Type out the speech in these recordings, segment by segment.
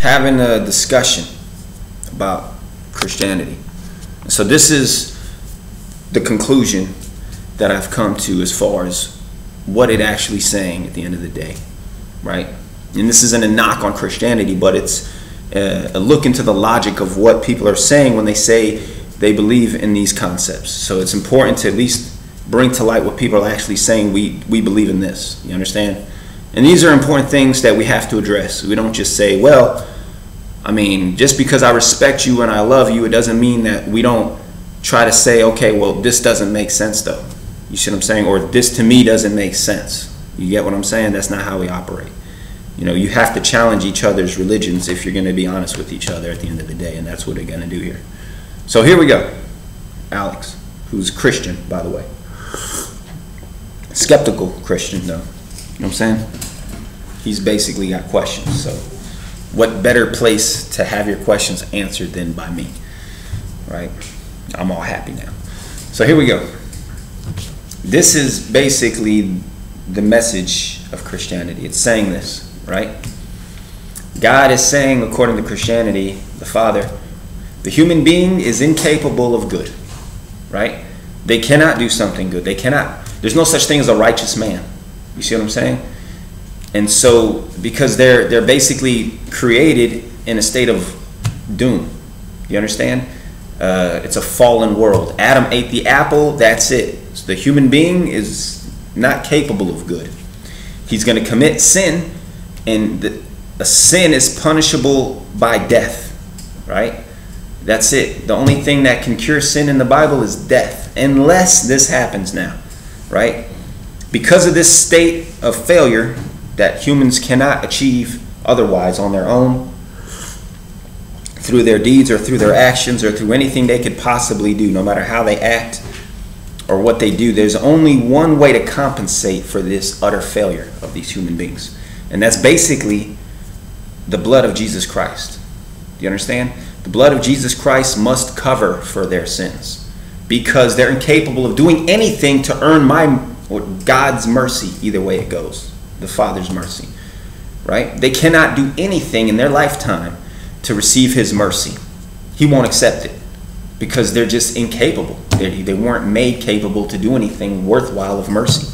having a discussion about Christianity. So this is the conclusion that I've come to as far as what it actually saying at the end of the day, right? And this isn't a knock on Christianity, but it's a look into the logic of what people are saying when they say they believe in these concepts. So it's important to at least bring to light what people are actually saying. We believe in this, you understand? And these are important things that we have to address. We don't just say, well, I mean, just because I respect you and I love you, it doesn't mean that we don't try to say, okay, well, this doesn't make sense though. You see what I'm saying? Or this to me doesn't make sense. You get what I'm saying? That's not how we operate. You know, you have to challenge each other's religions if you're going to be honest with each other at the end of the day, and that's what we're going to do here. So here we go. Alex, who's Christian, by the way. Skeptical Christian, though. You know what I'm saying? He's basically got questions. So what better place to have your questions answered than by me, right? I'm all happy now. So here we go. This is basically the message of Christianity. It's saying this, right? God is saying, according to Christianity, the Father, the human being is incapable of good, right? They cannot do something good. They cannot. There's no such thing as a righteous man. You see what I'm saying? And so, because they're basically created in a state of doom. You understand? It's a fallen world. Adam ate the apple, that's it. So the human being is not capable of good. He's going to commit sin, and a sin is punishable by death, right? That's it. The only thing that can cure sin in the Bible is death, unless this happens now, right? Because of this state of failure that humans cannot achieve otherwise on their own, through their deeds or through their actions or through anything they could possibly do, no matter how they act or what they do, there's only one way to compensate for this utter failure of these human beings. And that's basically the blood of Jesus Christ. Do you understand? The blood of Jesus Christ must cover for their sins, because they're incapable of doing anything to earn my or God's mercy, either way it goes, the Father's mercy, right? They cannot do anything in their lifetime to receive his mercy. He won't accept it because they're just incapable. They weren't made capable to do anything worthwhile of mercy.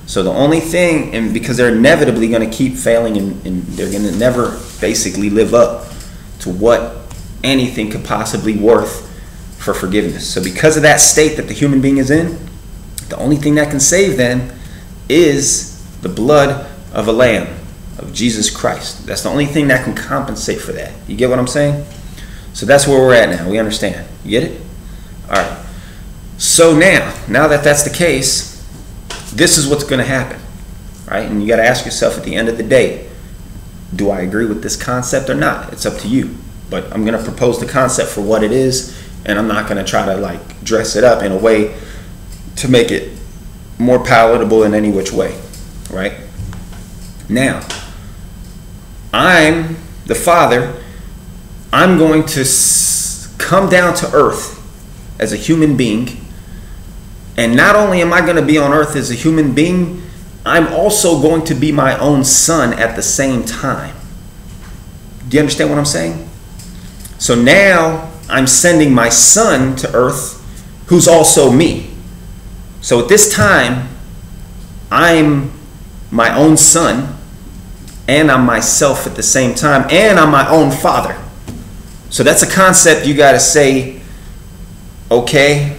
So the only thing, and because they're inevitably going to keep failing, and they're going to never basically live up to what anything could possibly worth for forgiveness. So because of that state that the human being is in, the only thing that can save them is the blood of a lamb, of Jesus Christ. That's the only thing that can compensate for that. You get what I'm saying? So that's where we're at now. We understand. You get it? All right. So now that that's the case, this is what's going to happen, right? And you got to ask yourself at the end of the day, do I agree with this concept or not? It's up to you. But I'm going to propose the concept for what it is, and I'm not going to try to like dress it up in a way to make it more palatable in any which way, right? Now, I'm the Father. I'm going to come down to earth as a human being. And not only am I going to be on earth as a human being, I'm also going to be my own son at the same time. Do you understand what I'm saying? So now I'm sending my son to earth, who's also me. So at this time, I'm my own son, and I'm myself at the same time, and I'm my own father. So that's a concept you got to say, okay,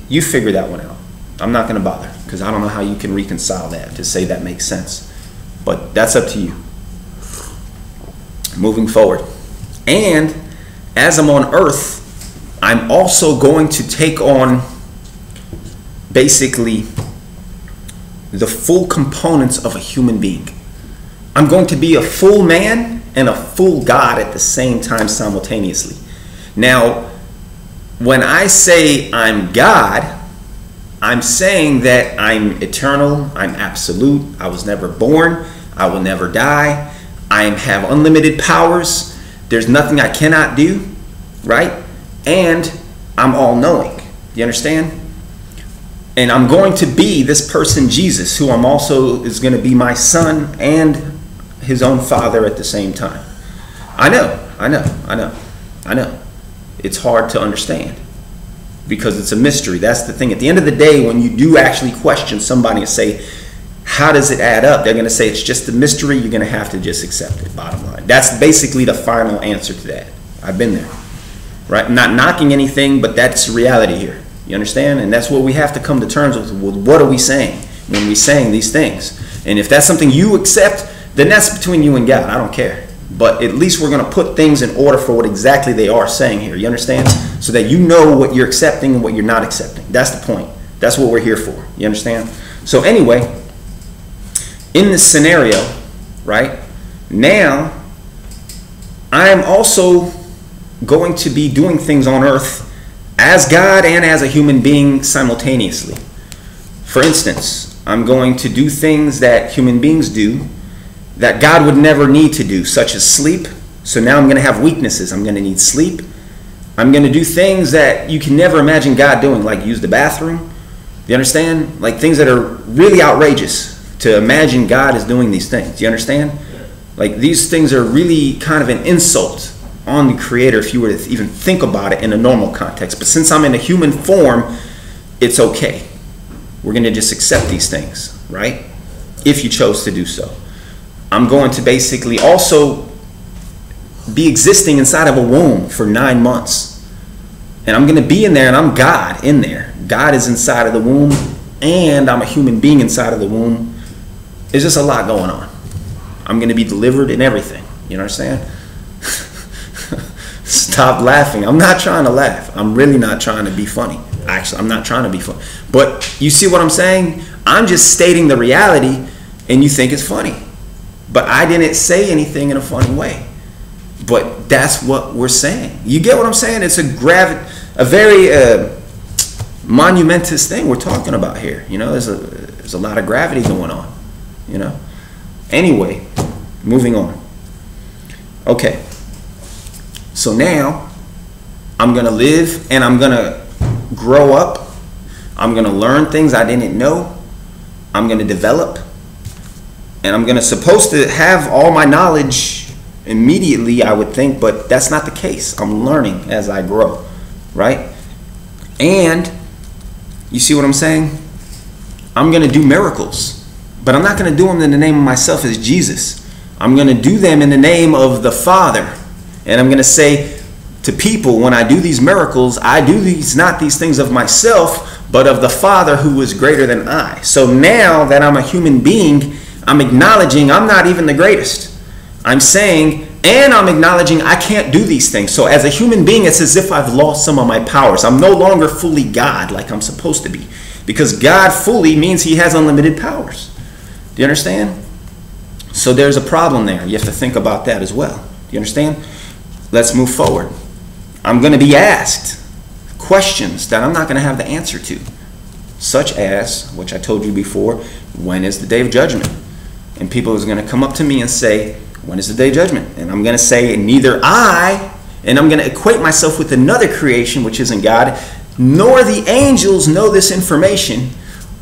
you figure that one out. I'm not going to bother, because I don't know how you can reconcile that to say that makes sense. But that's up to you. Moving forward. And as I'm on earth, I'm also going to take on basically the full components of a human being. I'm going to be a full man and a full God at the same time simultaneously. Now, when I say I'm God, I'm saying that I'm eternal, I'm absolute, I was never born, I will never die, I have unlimited powers, there's nothing I cannot do, right? And I'm all-knowing. You understand? And I'm going to be this person, Jesus, who I'm also is going to be my son and his own father at the same time. I know. It's hard to understand because it's a mystery. That's the thing. At the end of the day, when you do actually question somebody and say, how does it add up? They're going to say it's just a mystery. You're going to have to just accept it, bottom line. That's basically the final answer to that. I've been there, right? Not knocking anything, but that's reality here. You understand? And that's what we have to come to terms with. What are we saying when we're saying these things? And if that's something you accept, then that's between you and God. I don't care. But at least we're going to put things in order for what exactly they are saying here. You understand? So that you know what you're accepting and what you're not accepting. That's the point. That's what we're here for. You understand? So anyway, in this scenario, right, now I'm also going to be doing things on earth as God and as a human being simultaneously. For instance, I'm going to do things that human beings do that God would never need to do, such as sleep. So now I'm going to have weaknesses. I'm going to need sleep. I'm going to do things that you can never imagine God doing, like use the bathroom. You understand? Like things that are really outrageous to imagine God is doing these things. You understand? Like these things are really kind of an insult on the Creator if you were to even think about it in a normal context. But since I'm in a human form, it's okay. We're going to just accept these things, right? If you chose to do so. I'm going to basically also be existing inside of a womb for 9 months. And I'm going to be in there and I'm God in there. God is inside of the womb and I'm a human being inside of the womb. There's just a lot going on. I'm going to be delivered and everything. You understand? Stop laughing. I'm not trying to laugh. I'm really not trying to be funny. Actually, I'm not trying to be funny. But you see what I'm saying? I'm just stating the reality and you think it's funny. But I didn't say anything in a funny way. But that's what we're saying. You get what I'm saying? It's a very monumentous thing we're talking about here. You know, there's a lot of gravity going on. You know. Anyway, moving on. Okay. So now I'm going to live and I'm going to grow up. I'm going to learn things I didn't know. I'm going to develop. And I'm going to supposed to have all my knowledge immediately, I would think, but that's not the case. I'm learning as I grow, right? And you see what I'm saying? I'm going to do miracles, but I'm not going to do them in the name of myself as Jesus. I'm going to do them in the name of the Father. And I'm going to say to people, when I do these miracles, I do not these things of myself, but of the Father who is greater than I. So now that I'm a human being, I'm acknowledging I'm not even the greatest. I'm saying, and I'm acknowledging I can't do these things. So as a human being, it's as if I've lost some of my powers. I'm no longer fully God like I'm supposed to be. Because God fully means he has unlimited powers. Do you understand? So there's a problem there. You have to think about that as well. Do you understand? Let's move forward. I'm going to be asked questions that I'm not going to have the answer to. Such as, which I told you before, when is the day of judgment? And people are going to come up to me and say, when is the day of judgment? And I'm going to say, neither I, and I'm going to equate myself with another creation, which isn't God, nor the angels know this information.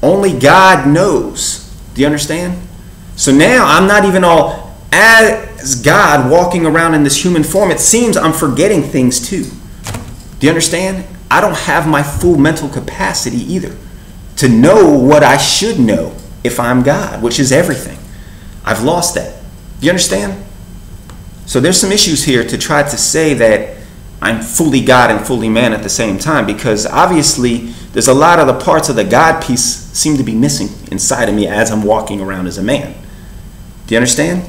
Only God knows. Do you understand? So now I'm not even all as God walking around in this human form. It seems I'm forgetting things too. Do you understand? I don't have my full mental capacity either to know what I should know if I'm God, which is everything. I've lost that. Do you understand? So there's some issues here to try to say that I'm fully God and fully man at the same time, because obviously there's a lot of the parts of the God piece seem to be missing inside of me as I'm walking around as a man. Do you understand?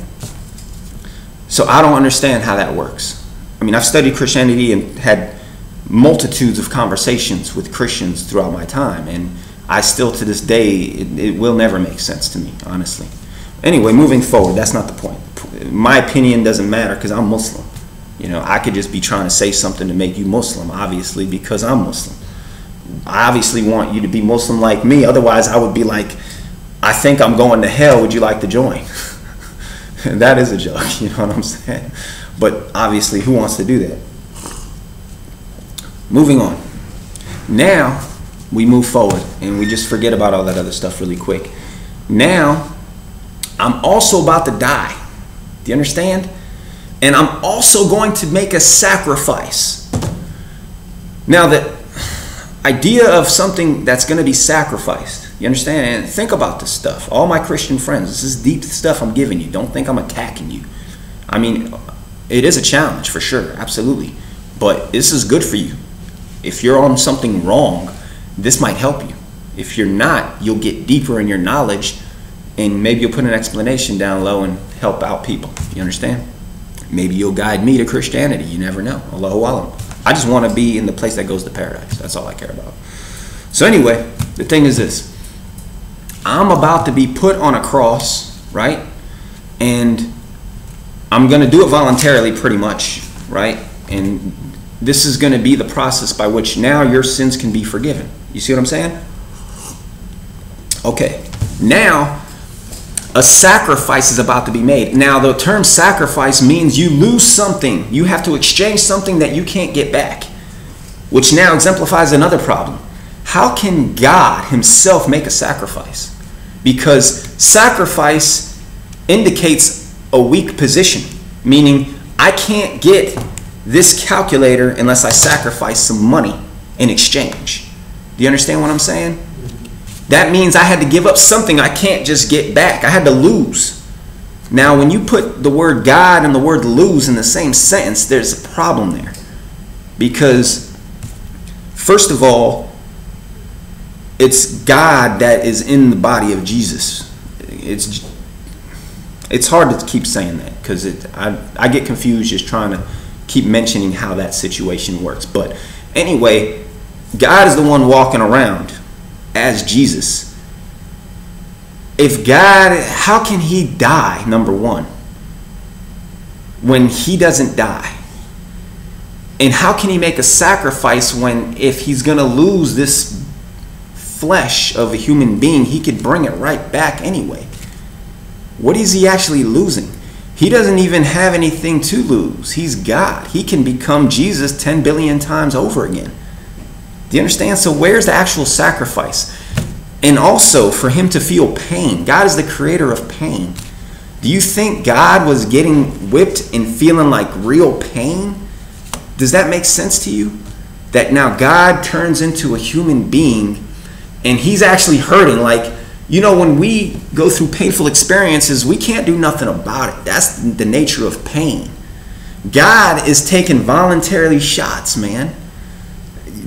So I don't understand how that works. I mean, I've studied Christianity and had multitudes of conversations with Christians throughout my time, and I still to this day, it will never make sense to me, honestly. Anyway, moving forward, that's not the point. My opinion doesn't matter because I'm Muslim. You know, I could just be trying to say something to make you Muslim, obviously, because I'm Muslim. I obviously want you to be Muslim like me. Otherwise, I would be like, I think I'm going to hell. Would you like to join? That is a joke, you know what I'm saying? But obviously, who wants to do that? Moving on. Now, we move forward, and we just forget about all that other stuff really quick. Now, I'm also about to die. Do you understand? And I'm also going to make a sacrifice. Now, the idea of something that's going to be sacrificed, you understand? And think about this stuff. All my Christian friends, this is deep stuff I'm giving you. Don't think I'm attacking you. I mean, it is a challenge for sure, absolutely. But this is good for you. If you're on something wrong, this might help you. If you're not, you'll get deeper in your knowledge, and maybe you'll put an explanation down low and help out people. You understand? Maybe you'll guide me to Christianity. You never know. Allahu Alam. I just want to be in the place that goes to paradise. That's all I care about. So anyway, the thing is this. I'm about to be put on a cross, right? And I'm going to do it voluntarily pretty much, right? And this is going to be the process by which now your sins can be forgiven. You see what I'm saying? Okay. Now, a sacrifice is about to be made. Now, the term sacrifice means you lose something. You have to exchange something that you can't get back, which now exemplifies another problem. How can God himself make a sacrifice? Because sacrifice indicates a weak position, meaning I can't get this calculator unless I sacrifice some money in exchange. Do you understand what I'm saying? That means I had to give up something I can't just get back. I had to lose. Now, when you put the word God and the word lose in the same sentence, there's a problem there. Because, first of all, it's God that is in the body of Jesus. It's hard to keep saying that because I get confused just trying to keep mentioning how that situation works. But anyway, God is the one walking around as Jesus. If God, how can he die, number one, when he doesn't die? And how can he make a sacrifice when, if he's going to lose this flesh of a human being, he could bring it right back anyway? What is he actually losing? He doesn't even have anything to lose. He's God. He can become Jesus 10 billion times over again. Do you understand? So where's the actual sacrifice? And also, for him to feel pain. God is the creator of pain. Do you think God was getting whipped and feeling like real pain? Does that make sense to you? That now God turns into a human being and he's actually hurting. Like, you know, when we go through painful experiences, we can't do nothing about it. That's the nature of pain. God is taking voluntarily shots, man.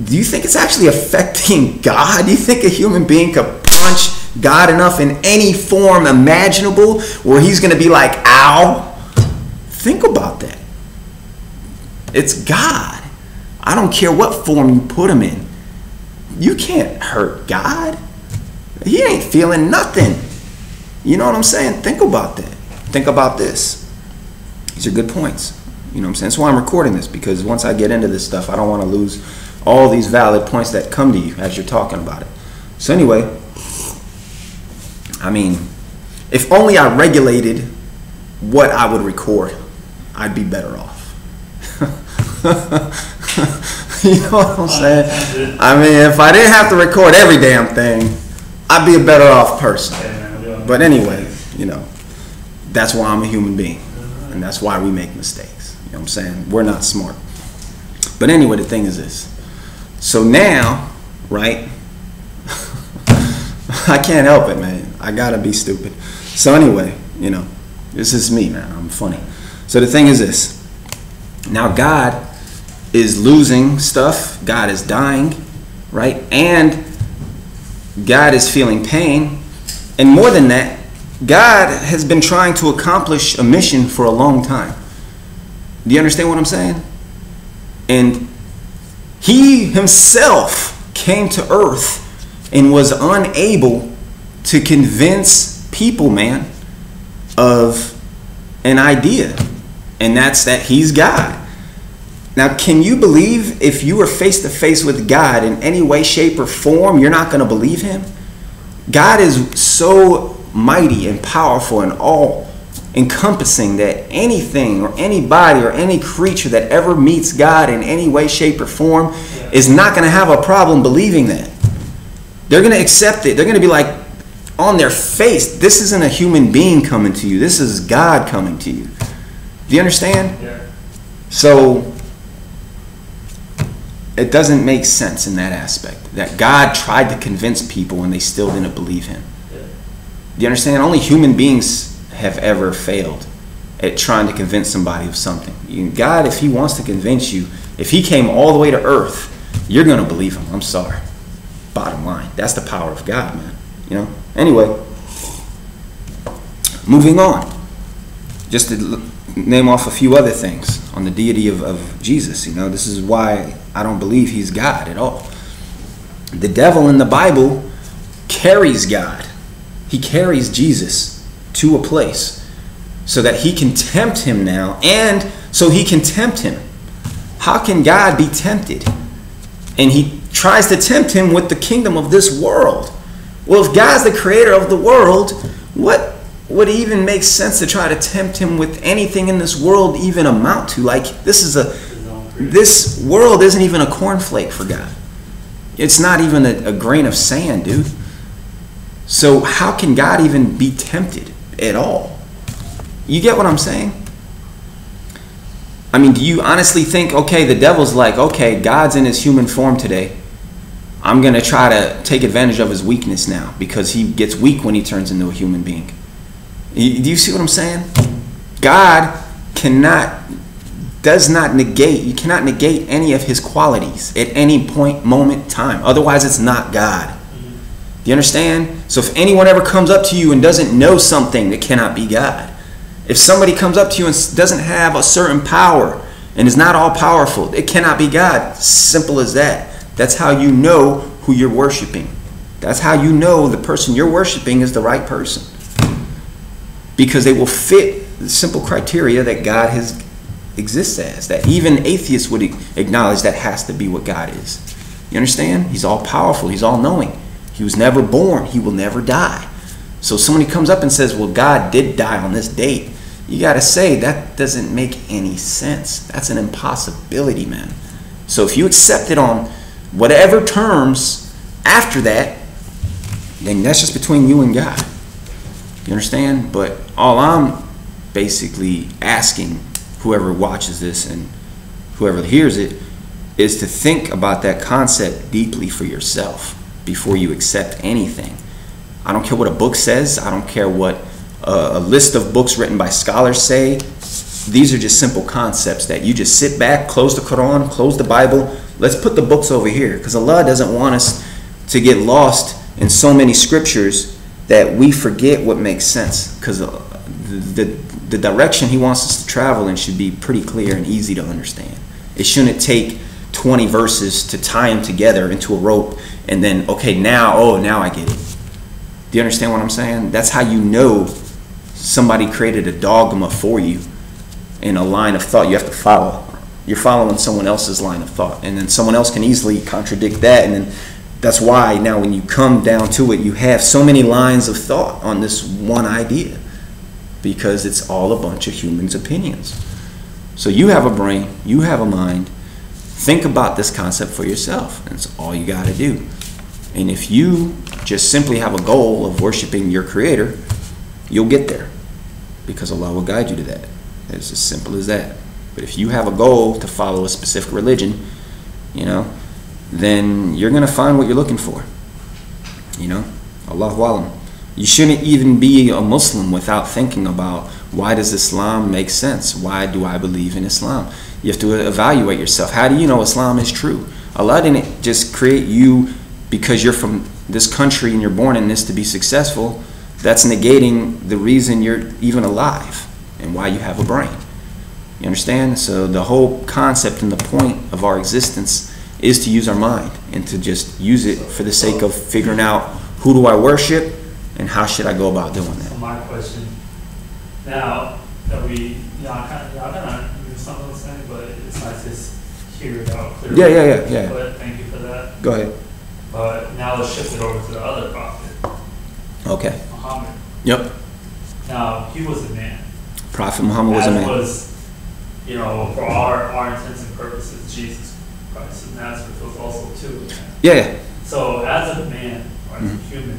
Do you think it's actually affecting God? Do you think a human being could punch God enough in any form imaginable where he's going to be like, ow? Think about that. It's God. I don't care what form you put him in. You can't hurt God. He ain't feeling nothing. You know what I'm saying? Think about that. Think about this. These are good points. You know what I'm saying? That's why I'm recording this, because once I get into this stuff, I don't want to lose all these valid points that come to you as you're talking about it. So anyway, I mean, if only I regulated what I would record, I'd be better off. You know what I'm saying? I mean, if I didn't have to record every damn thing, I'd be a better off person. But anyway, you know, that's why I'm a human being. And that's why we make mistakes. You know what I'm saying? We're not smart. But anyway, the thing is this. So now, right? I can't help it, man. I gotta be stupid. So anyway, you know, this is me, man. I'm funny. So the thing is this. Now God is losing stuff. God is dying, right? And God is feeling pain. And more than that, God has been trying to accomplish a mission for a long time. Do you understand what I'm saying? And he himself came to earth and was unable to convince people, man, of an idea. And that's that he's God. Now, can you believe if you were face to face with God in any way, shape, or form, you're not going to believe him? God is so mighty and powerful and all-encompassing that anything or anybody or any creature that ever meets God in any way, shape, or form is not going to have a problem believing that. They're going to accept it. They're going to be like on their face, this isn't a human being coming to you. This is God coming to you. Do you understand? Yeah. So it doesn't make sense in that aspect, that God tried to convince people and they still didn't believe him. Yeah. Do you understand? Only human beings have ever failed at trying to convince somebody of something. God, if he wants to convince you, if he came all the way to earth, you're going to believe him. I'm sorry. Bottom line. That's the power of God, man. You know? Anyway, moving on. Just to name off a few other things on the deity of Jesus. You know, this is why I don't believe he's God at all. The devil in the Bible carries God. He carries Jesus to a place so that he can tempt him now, and so he can tempt him. How can God be tempted? And he tries to tempt him with the kingdom of this world. Well, if God's the creator of the world, what would even make sense to try to tempt him with anything in this world even amount to? Like, this world isn't even a cornflake for God. It's not even a grain of sand, dude. So how can God even be tempted at all? You get what I'm saying? I mean, do you honestly think, okay, the devil's like, okay, God's in his human form today. I'm going to try to take advantage of his weakness now because he gets weak when he turns into a human being. Do you see what I'm saying? God does not negate, you cannot negate any of his qualities at any point, moment, time. Otherwise, it's not God. Do you understand? So if anyone ever comes up to you and doesn't know something, that cannot be God. If somebody comes up to you and doesn't have a certain power and is not all powerful, it cannot be God. Simple as that. That's how you know who you're worshiping. That's how you know the person you're worshiping is the right person. Because they will fit the simple criteria that God exists as. That even atheists would acknowledge that has to be what God is. You understand? He's all powerful. He's all knowing. He was never born. He will never die. So somebody comes up and says, well, God did die on this date. You got to say, that doesn't make any sense. That's an impossibility, man. So if you accept it on whatever terms after that, then that's just between you and God. You understand? But all I'm basically asking whoever watches this and whoever hears it is to think about that concept deeply for yourself before you accept anything. I don't care what a book says. I don't care what a list of books written by scholars say. These are just simple concepts that you just sit back, close the Quran, close the Bible. Let's put the books over here, because Allah doesn't want us to get lost in so many scriptures that we forget what makes sense, because the direction he wants us to travel in should be pretty clear and easy to understand. It shouldn't take 20 verses to tie them together into a rope and then, okay, now I get it. Do you understand what I'm saying? That's how you know somebody created a dogma for you in a line of thought you have to follow. You're following someone else's line of thought, and then someone else can easily contradict that, and then that's why now when you come down to it, you have so many lines of thought on this one idea, because it's all a bunch of humans' opinions. So you have a brain, you have a mind. Think about this concept for yourself. That's all you got to do. And if you just simply have a goal of worshiping your creator, you'll get there, because Allah will guide you to that. It's as simple as that. But if you have a goal to follow a specific religion, then you're going to find what you're looking for. Allahu Alam. You shouldn't even be a Muslim without thinking about, why does Islam make sense? Why do I believe in Islam? You have to evaluate yourself. How do you know Islam is true? Allah didn't just create you because you're from this country and you're born in this to be successful. That's negating the reason you're even alive and why you have a brain. You understand? So the whole concept and the point of our existence is to use our mind and to just use it for the sake of figuring out, who do I worship and how should I go about doing that? So my question, now that y'all kind of knew something I was saying, but it's nice to hear it out clearly. Yeah. But thank you for that. Go ahead. But now let's shift it over to the other prophet. Okay. Muhammad. Yep. Now, he was a man. Prophet Muhammad was a man. As was, for our intents and purposes, Jesus Christ of Nazareth was also too a man. Yeah. So as a man, or as a human,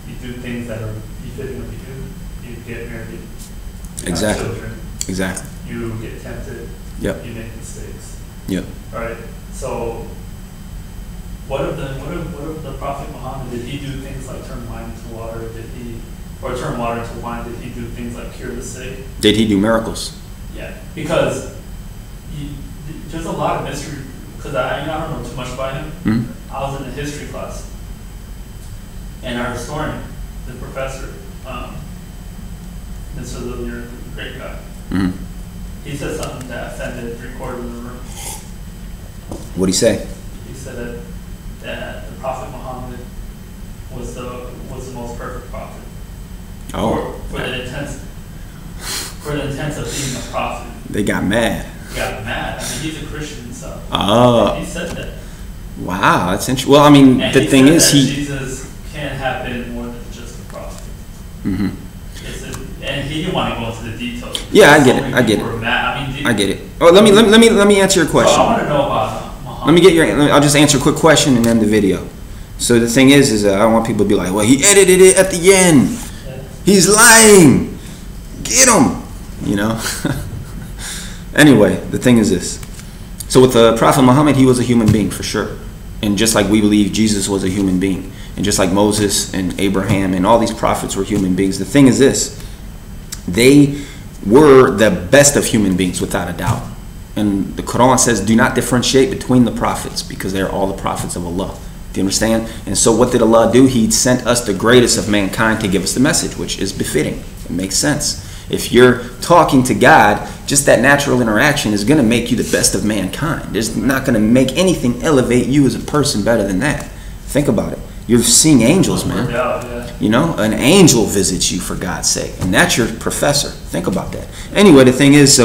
you do things that are befitting of you. You get married. You Exactly. have children. Exactly. you get tempted, Yep. you make mistakes. Yep. Right? So what of the Prophet Muhammad? Did he do things like turn wine into water? Or turn water into wine? Did he do things like cure the sick? Did he do miracles? Yeah, because there's a lot of mystery. Because I don't know too much about him. Mm-hmm. I was in a history class, and our historian, the professor, Mr. Lillier, the great guy, Mm-hmm. he said something that offended 3/4 of the room. What'd he say? He said that the Prophet Muhammad was the most perfect prophet. Oh. For the intents of being a prophet. They got mad. He got mad. I mean, he's a Christian himself. Oh. He said that. Wow, that's interesting. Well, I mean, And the thing said is, that he. Jesus can't have been more than just a prophet. Mm-hmm. And he didn't want to go into the details. Yeah, I get it. I get it. I get it. Oh, let me answer your question. So I want to know about Muhammad. Let me get your. I'll just answer a quick question and end the video. So the thing is I don't want people to be like, well, he edited it at the end. Yeah. He's lying. Get him. You know. Anyway, the thing is this. So with the Prophet Muhammad, he was a human being for sure. And just like we believe Jesus was a human being. And just like Moses and Abraham and all these prophets were human beings. The thing is this. They were the best of human beings without a doubt. And the Quran says, do not differentiate between the prophets because they are all the prophets of Allah. Do you understand? And so what did Allah do? He sent us the greatest of mankind to give us the message, which is befitting. It makes sense. If you're talking to God, just that natural interaction is going to make you the best of mankind. It's not going to make anything elevate you as a person better than that. Think about it. You're seeing angels, man. You know, an angel visits you for God's sake. And that's your professor. Think about that. Anyway, the thing is,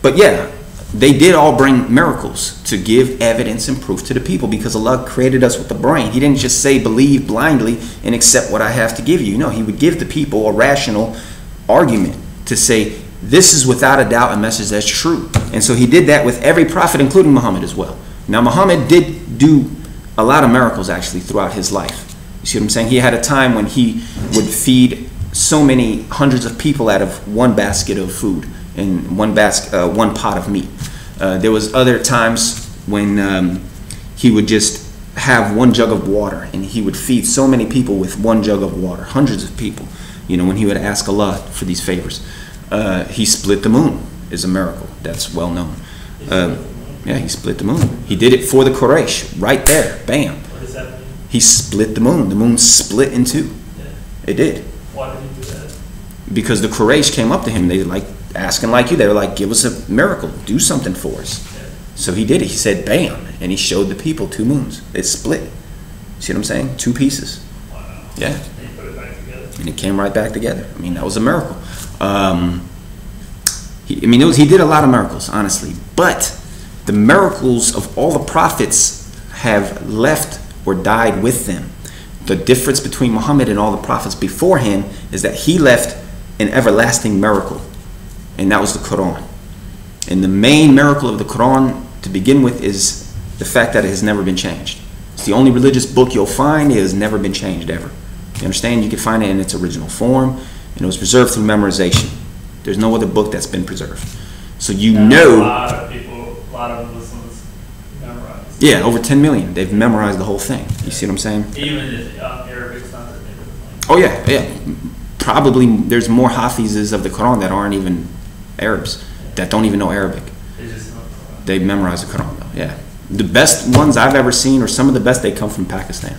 but yeah, they did all bring miracles to give evidence and proof to the people because Allah created us with a brain. He didn't just say believe blindly and accept what I have to give you. No, he would give the people a rational argument to say this is without a doubt a message that's true. And so he did that with every prophet, including Muhammad as well. Now Muhammad did do a lot of miracles actually throughout his life. You see what I'm saying? He had a time when he would feed so many hundreds of people out of one basket of food and one pot of meat. There was other times when he would just have one jug of water and he would feed so many people with one jug of water, hundreds of people. You know, when he would ask Allah for these favors. He split the moon is a miracle. That's well known. Yeah, he split the moon. He did it for the Quraysh, right there, bam. What does that mean? He split the moon. The moon split in two. Yeah. It did. Why did he do that? Because the Quraysh came up to him. They like asking like you. They were like, give us a miracle. Do something for us. Yeah. So he did it. He said, bam. And he showed the people two moons. It split. See what I'm saying? Two pieces. Wow. Yeah. And he put it back together. And it came right back together. I mean, that was a miracle. He did a lot of miracles, honestly. But the miracles of all the prophets have left or died with them. The difference between Muhammad and all the prophets before him is that he left an everlasting miracle. And that was the Quran. And the main miracle of the Quran to begin with is the fact that it has never been changed. It's the only religious book you'll find. It has never been changed ever. You understand? You can find it in its original form, and it was preserved through memorization. There's no other book that's been preserved. So you know. A lot of Muslims memorize. Yeah, over 10 million. They've memorized the whole thing. You see what I'm saying? Even if Arabic's not their native language. Oh yeah, yeah. Probably there's more Hafizes of the Quran that aren't even Arabs, that don't even know Arabic. They just know the Quran. They memorize the Quran though, yeah. The best ones I've ever seen, or some of the best, they come from Pakistan,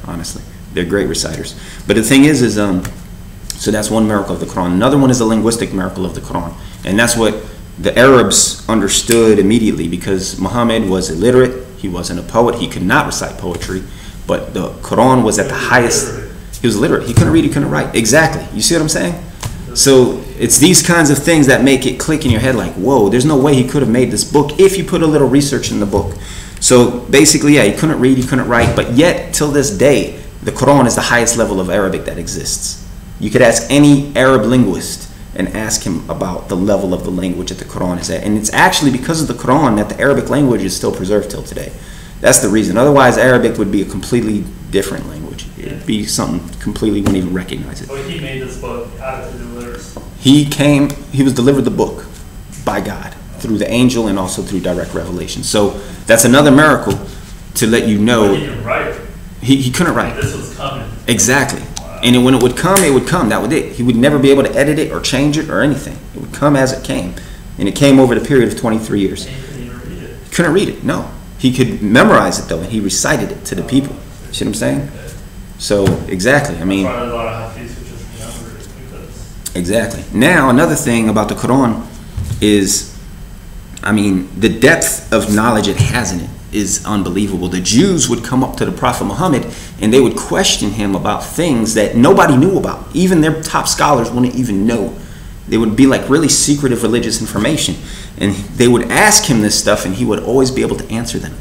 honestly. They're great reciters. But the thing is so that's one miracle of the Quran. Another one is the linguistic miracle of the Quran. And that's what the Arabs understood immediately, because Muhammad was illiterate. He wasn't a poet. He could not recite poetry. But the Quran was at the highest. He was illiterate. He couldn't read, he couldn't write. Exactly. You see what I'm saying? So it's these kinds of things that make it click in your head like, whoa, there's no way he could have made this book if you put a little research in the book. So basically, yeah, he couldn't read, he couldn't write. But yet, till this day, the Quran is the highest level of Arabic that exists. You could ask any Arab linguist and ask him about the level of the language that the Quran is at. And it's actually because of the Quran that the Arabic language is still preserved till today. That's the reason. Otherwise, Arabic would be a completely different language. It'd be something completely, wouldn't even recognize it. So he made this book out of his illiteracy. He was delivered the book. by God through the angel and also through direct revelation. So that's another miracle to let you know. But he didn't write. He couldn't write. This was coming. Exactly. And when it would come, it would come. That was it. He would never be able to edit it or change it or anything. It would come as it came. And it came over the period of 23 years. And he couldn't even read it. He couldn't read it, no. He could memorize it, though, and he recited it to the people. See what I'm saying? Okay. So, exactly. I mean, That's why there's a lot of Hafiz who just remember it because exactly. Now, another thing about the Quran is, I mean, the depth of knowledge it has in it is unbelievable. The Jews would come up to the Prophet Muhammad and they would question him about things that nobody knew about. Even their top scholars wouldn't even know. They would be like really secretive religious information. And they would ask him this stuff and he would always be able to answer them.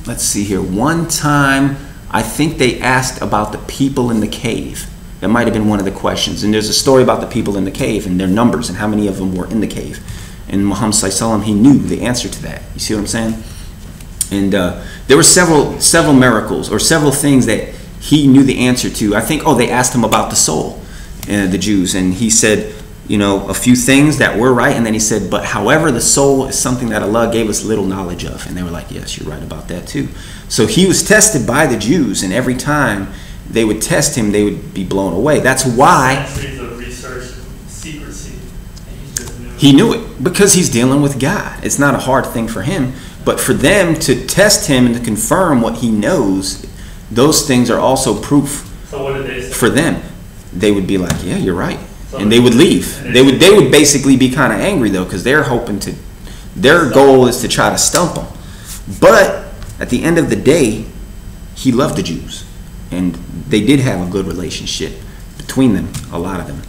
Let's see here. One time, I think they asked about the people in the cave. That might have been one of the questions. And there's a story about the people in the cave and their numbers and how many of them were in the cave. And Muhammad ﷺ, he knew the answer to that. You see what I'm saying? And there were several miracles or several things that he knew the answer to. I think, they asked him about the soul, the Jews. And he said, a few things that were right. And then he said, but however, the soul is something that Allah gave us little knowledge of. And they were like, yes, you're right about that too. So he was tested by the Jews. And every time they would test him, they would be blown away. That's why centuries of research, secrecy, and he just knew. he knew it, because he's dealing with God. It's not a hard thing for him. But for them to test him and to confirm what he knows, those things are also proof. So what did they say? For them. They would be like, yeah, you're right. And they would leave. They would basically be kind of angry though, because they're hoping to, their goal is to try to stump him. But at the end of the day, he loved the Jews. And they did have a good relationship between them, a lot of them.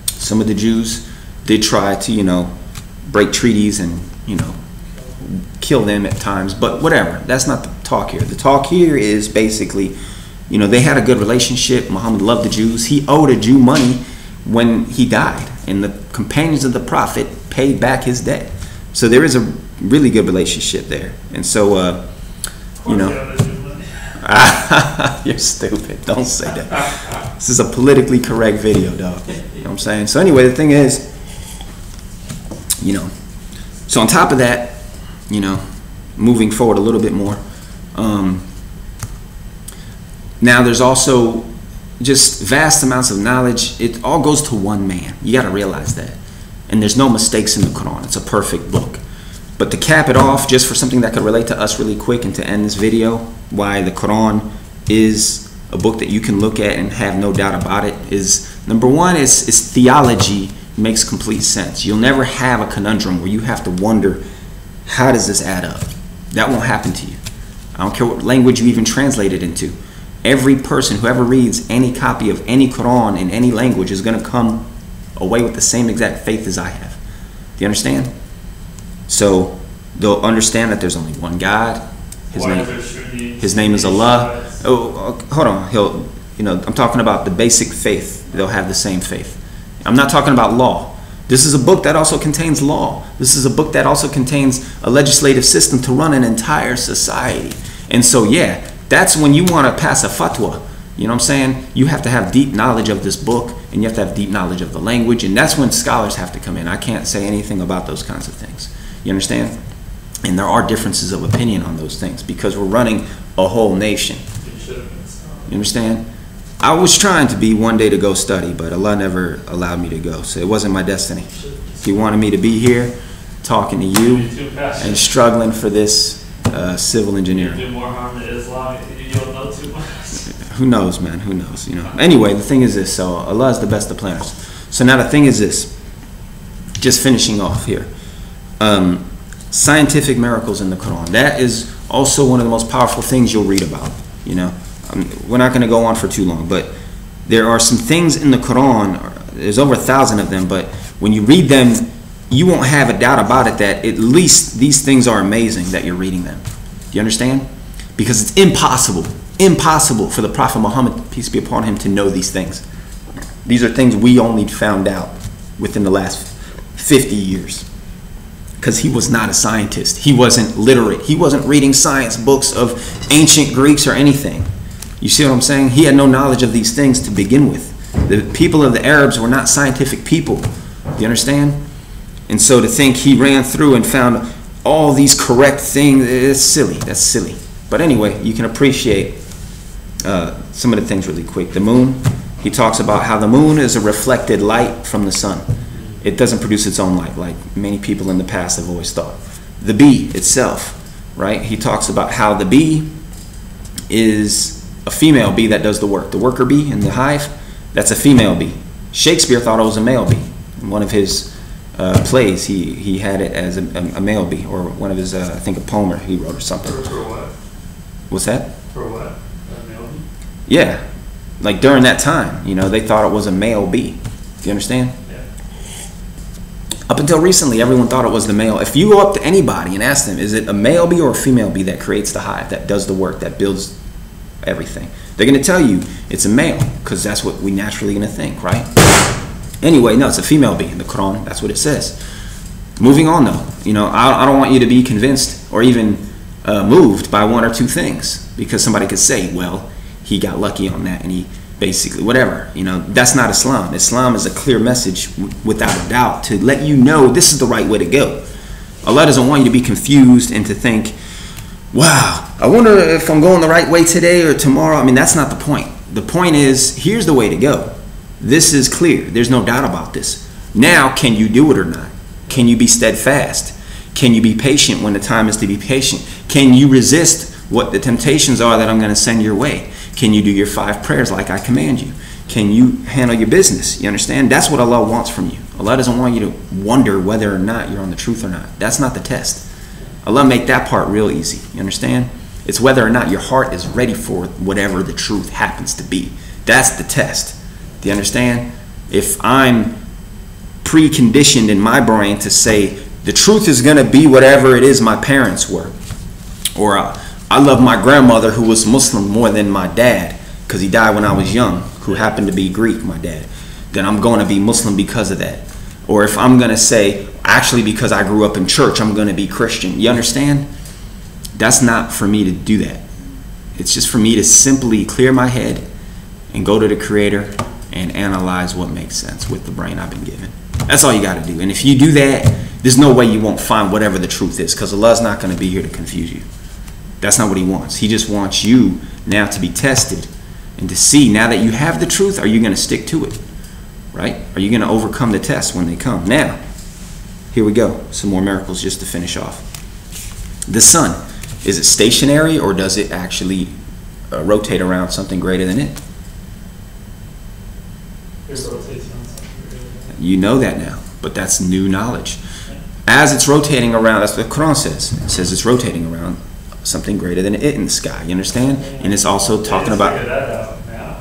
Some of the Jews did try to, break treaties and, kill them at times. But whatever, that's not the talk here. The talk here is basically, they had a good relationship. Muhammad loved the Jews. He owed a Jew money when he died. And the companions of the Prophet paid back his debt. So there is a really good relationship there. And so, you're stupid. Don't say that. This is a politically correct video, dog. You know what I'm saying? So anyway, the thing is, so on top of that, moving forward a little bit more, now there's also just vast amounts of knowledge. It all goes to one man. You got to realize that. And there's no mistakes in the Quran. It's a perfect book. But to cap it off, just for something that could relate to us really quick and to end this video, why the Quran is a book that you can look at and have no doubt about it, is number one, is theology makes complete sense. You'll never have a conundrum where you have to wonder, how does this add up? That won't happen to you. I don't care what language you even translate it into. Every person who ever reads any copy of any Quran in any language is going to come away with the same exact faith as I have. Do you understand? So they'll understand that there's only one God. His name is Allah. Hold on. I'm talking about the basic faith. They'll have the same faith. I'm not talking about law. This is a book that also contains law. This is a book that also contains a legislative system to run an entire society. And so, yeah, that's when you want to pass a fatwa. You know what I'm saying? You have to have deep knowledge of this book, and you have to have deep knowledge of the language, and that's when scholars have to come in. I can't say anything about those kinds of things. You understand? And there are differences of opinion on those things because we're running a whole nation. You understand? I was trying to be one day to go study, but Allah never allowed me to go, so it wasn't my destiny. He wanted me to be here talking to you and struggling for this civil engineering. Do more harm to Islam. You don't know too much. Who knows, man? Who knows? Anyway, the thing is this. So Allah is the best of planners. So now the thing is this. Just finishing off here. Scientific miracles in the Quran. That is also one of the most powerful things you'll read about. We're not going to go on for too long, but there are some things in the Quran. There's over 1,000 of them, but when you read them, you won't have a doubt about it that at least these things are amazing that you're reading them. Do you understand? Because it's impossible for the Prophet Muhammad, peace be upon him, to know these things. These are things we only found out within the last 50 years. Because he was not a scientist. He wasn't literate. He wasn't reading science books of ancient Greeks or anything. You see what I'm saying? He had no knowledge of these things to begin with. The people of the Arabs were not scientific people. Do you understand? And so to think he ran through and found all these correct things, it's silly. That's silly. But anyway, you can appreciate some of the things really quick. The moon, he talks about how the moon is a reflected light from the sun. It doesn't produce its own light, like many people in the past have always thought. The bee itself, right? He talks about how the bee is a female bee that does the work. The worker bee in the hive, that's a female bee. Shakespeare thought it was a male bee. In one of his plays, he had it as a male bee, or one of his, I think, a poem he wrote or something. For what? What's that? For what? A male bee? Yeah, like during that time, you know, they thought it was a male bee. Do you understand? Yeah. Up until recently, everyone thought it was the male. If you go up to anybody and ask them, is it a male bee or a female bee that creates the hive, that does the work, that builds everything, they're going to tell you it's a male, because that's what we naturally going to think, right? Anyway, no, it's a female bee in the Quran. That's what it says. Moving on, though, you know, I don't want you to be convinced or even moved by one or two things, because somebody could say, well, he got lucky on that and he basically whatever. You know, that's not Islam. Islam is a clear message without a doubt to let you know this is the right way to go. Allah doesn't want you to be confused and to think, wow, I wonder if I'm going the right way today or tomorrow. I mean, that's not the point. The point is, here's the way to go. This is clear. There's no doubt about this. Now, can you do it or not? Can you be steadfast? Can you be patient when the time is to be patient? Can you resist what the temptations are that I'm going to send your way? Can you do your 5 prayers like I command you? Can you handle your business? You understand? That's what Allah wants from you. Allah doesn't want you to wonder whether or not you're on the truth or not. That's not the test. Allah make that part real easy. You understand? It's whether or not your heart is ready for whatever the truth happens to be. That's the test. Do you understand? If I'm preconditioned in my brain to say the truth is going to be whatever it is my parents were, or I love my grandmother who was Muslim more than my dad because he died when I was young, who happened to be Greek, my dad, then I'm going to be Muslim because of that. Or if I'm going to say, actually because I grew up in church, I'm going to be Christian. You understand? That's not for me to do that. It's just for me to simply clear my head and go to the Creator and analyze what makes sense with the brain I've been given. That's all you got to do. And if you do that, there's no way you won't find whatever the truth is, because Allah's not going to be here to confuse you. That's not what He wants. He just wants you now to be tested and to see, now that you have the truth, are you going to stick to it? Right? Are you going to overcome the tests when they come? Now, here we go. Some more miracles just to finish off. The sun, is it stationary or does it actually rotate around something greater than it? It rotates around something greater than it. You know that now, but that's new knowledge. As it's rotating around, that's what the Quran says. It says it's rotating around something greater than it in the sky. You understand? And it's also talking about...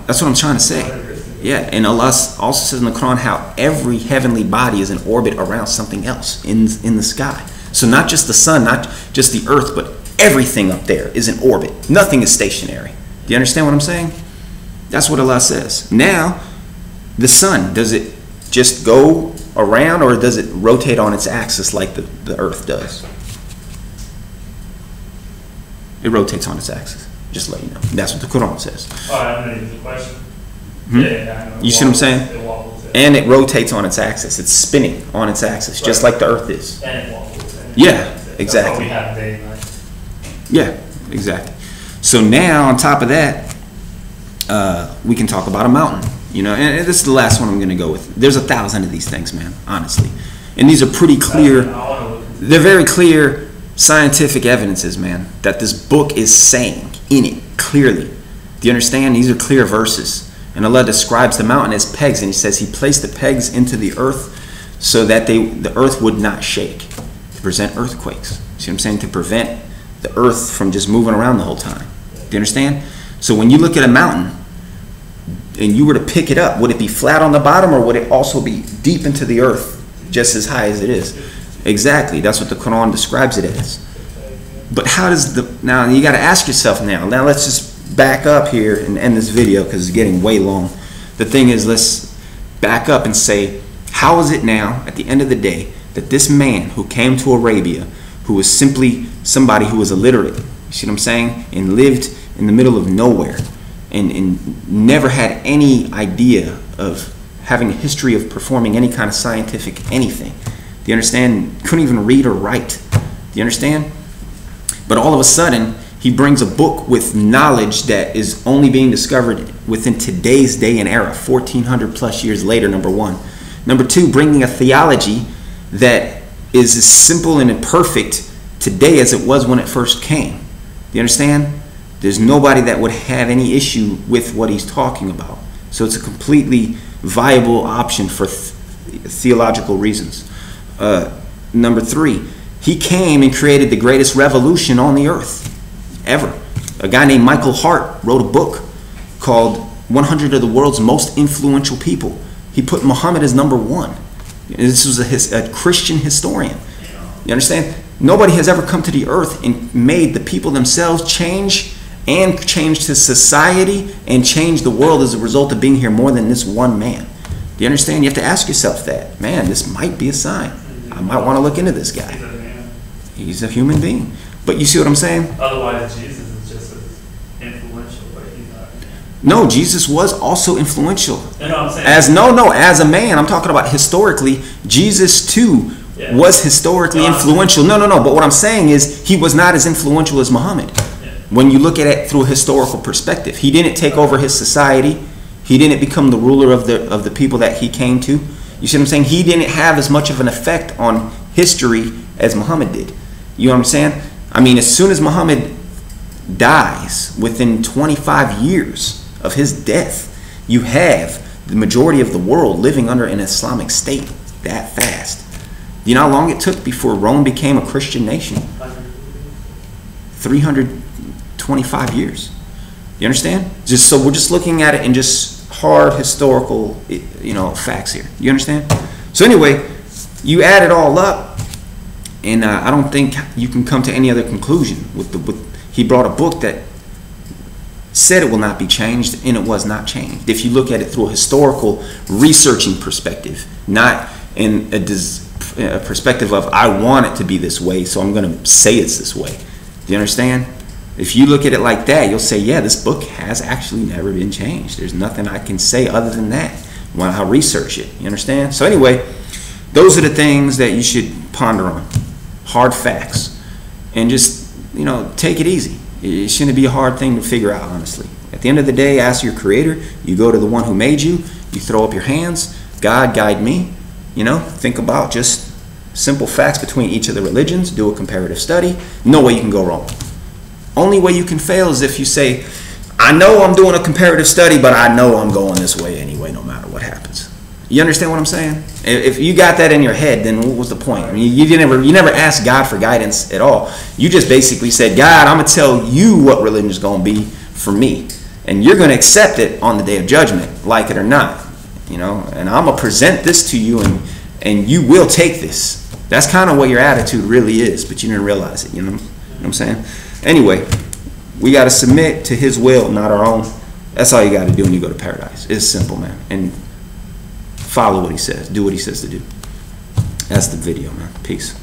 That's what I'm trying to say. Yeah, and Allah also says in the Quran how every heavenly body is in orbit around something else in the sky. So not just the sun, not just the earth, but everything up there is in orbit. Nothing is stationary. Do you understand what I'm saying? That's what Allah says. Now, the sun, does it just go around or does it rotate on its axis like the earth does? It rotates on its axis. Just to let you know. That's what the Quran says. Oh, I don't know the question. Yeah, I know. You see what I'm saying? It wobbles. And it rotates on its axis. It's spinning on its axis, just like the earth is. And it wobbles. Yeah, exactly. That's how we have day and night. Yeah, exactly. So now, on top of that, we can talk about a mountain. You know, and this is the last one I'm going to go with. There's 1,000 of these things, man, honestly. And these are pretty clear. They're very clear scientific evidences, man, that this book is saying in it clearly. Do you understand? These are clear verses. And Allah describes the mountain as pegs, and He says He placed the pegs into the earth so that the earth would not shake, to prevent earthquakes. See what I'm saying? To prevent the earth from just moving around the whole time. Do you understand? So when you look at a mountain and you were to pick it up, would it be flat on the bottom or would it also be deep into the earth, just as high as it is? Exactly. That's what the Quran describes it as. But how does now you got to ask yourself now let's just back up here and end this video because it's getting way long. The thing is, let's back up and say, how is it now at the end of the day that this man who came to Arabia, who was simply somebody who was illiterate, you see what I'm saying, and lived in the middle of nowhere and never had any idea of having a history of performing any kind of scientific anything, Do you understand? Couldn't even read or write. Do you understand? But all of a sudden, he brings a book with knowledge that is only being discovered within today's day and era, 1400 plus years later, number one. Number two, bringing a theology that is as simple and imperfect today as it was when it first came. Do you understand? There's nobody that would have any issue with what he's talking about. So it's a completely viable option for theological reasons. Number three, he came and created the greatest revolution on the earth ever. A guy named Michael Hart wrote a book called 100 of the World's Most Influential People. He put Muhammad as number one. This was a Christian historian. You understand? Nobody has ever come to the earth and made the people themselves change and changed his society and changed the world as a result of being here more than this one man. Do you understand? You have to ask yourself that. Man, this might be a sign. I might want to look into this guy. He's a man. He's a human being. But you see what I'm saying? Otherwise, Jesus is just as influential, but he's not. No, Jesus was also influential. You know what I'm saying? As a man, I'm talking about historically, Jesus too was historically influential. No. But what I'm saying is he was not as influential as Muhammad. Yeah. When you look at it through a historical perspective, he didn't take over his society. He didn't become the ruler of the people that he came to. You see what I'm saying? He didn't have as much of an effect on history as Muhammad did. You know what I'm saying? I mean, as soon as Muhammad dies, within 25 years of his death, you have the majority of the world living under an Islamic state that fast. You know how long it took before Rome became a Christian nation? 325 years. You understand? Just so we're just looking at it in just hard historical, facts here. You understand? So anyway, you add it all up, and I don't think you can come to any other conclusion. He brought a book that said it will not be changed, and it was not changed. If you look at it through a historical researching perspective, not in a perspective of I want it to be this way, so I'm going to say it's this way. Do you understand? If you look at it like that, you'll say, yeah, this book has actually never been changed. There's nothing I can say other than that when I research it. You understand? So anyway, those are the things that you should ponder on. Hard facts. And just, take it easy. It shouldn't be a hard thing to figure out, honestly. At the end of the day, ask your creator. You go to the one who made you. You throw up your hands. God, guide me. Think about just simple facts between each of the religions. Do a comparative study. No way you can go wrong. Only way you can fail is if you say, I know I'm doing a comparative study, but I know I'm going this way anyway, no matter what happens. You understand what I'm saying? If you got that in your head, then what was the point? I mean, you never asked God for guidance at all. You just basically said, God, I'm going to tell you what religion is going to be for me. And you're going to accept it on the day of judgment, like it or not. And I'm going to present this to you, and you will take this. That's kind of what your attitude really is, but you didn't realize it. You know what I'm saying? Anyway, we got to submit to his will, not our own. That's all you got to do when you go to paradise. It's simple, man. And follow what he says. Do what he says to do. That's the video, man. Peace.